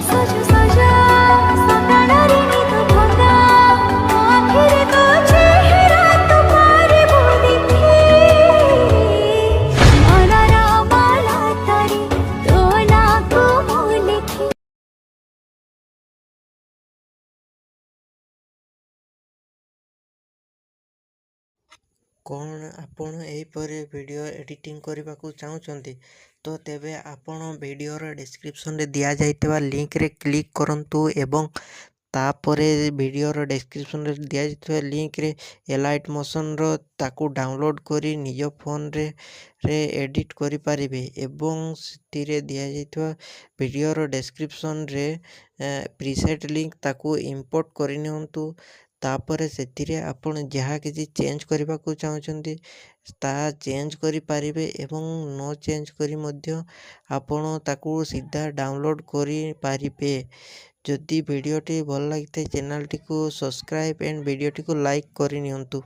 ସଜ ସଜା ସକାଳରେ ନିଦ ଭଙ୍ଗା ଆଖିରେ ତୋ ଚେହେରା ତୁ ପାରିବୁ ଦେଖି ମନର ମାଲାତରେ ତୋ ନାଁକୁ ମୁଁ ଲେଖି। କ'ଣ ଆପଣ ଏହିପରି ଭିଡ଼ିଓ ଏଡ଼ିଟିଂ କରିବାକୁ ଚାହୁଁଛନ୍ତି ତ ତେବେ ଆପଣ ଭିଡ଼ିଓର ଡେସ୍କ୍ରିପସନ୍ରେ ଦିଆଯାଇଥିବା ଲିଙ୍କରେ କ୍ଲିକ୍ କରନ୍ତୁ ଏବଂ ତାପରେ ଭିଡ଼ିଓର ଡେସ୍କ୍ରିପସନ୍ରେ ଦିଆଯାଇଥିବା ଲିଙ୍କରେ ଏଲାଇଟ୍ ମୋସନ୍ର ତାକୁ ଡାଉନଲୋଡ଼୍ କରି ନିଜ ଫୋନ୍ରେ ଏଡ଼ିଟ୍ କରିପାରିବେ ଏବଂ ସେଥିରେ ଦିଆଯାଇଥିବା ଭିଡ଼ିଓର ଡେସ୍କ୍ରିପସନ୍ରେ ପ୍ରିସେଟ୍ ଲିଙ୍କ ତାକୁ ଇମ୍ପୋର୍ଟ କରିନିଅନ୍ତୁ। ତାପରେ ସେଥିରେ ଆପଣ ଯାହା କିଛି ଚେଞ୍ଜ କରିବାକୁ ଚାହୁଁଛନ୍ତି ତାହା ଚେଞ୍ଜ କରିପାରିବେ ଏବଂ ନ ଚେଞ୍ଜ କରି ମଧ୍ୟ ଆପଣ ତାକୁ ସିଧା ଡାଉନଲୋଡ଼୍ କରିପାରିବେ। ଯଦି ଭିଡ଼ିଓଟି ଭଲ ଲାଗିଥାଏ ଚ୍ୟାନେଲଟିକୁ ସବସ୍କ୍ରାଇବ୍ ଆଣ୍ଡ ଭିଡ଼ିଓଟିକୁ ଲାଇକ୍ କରିନିଅନ୍ତୁ।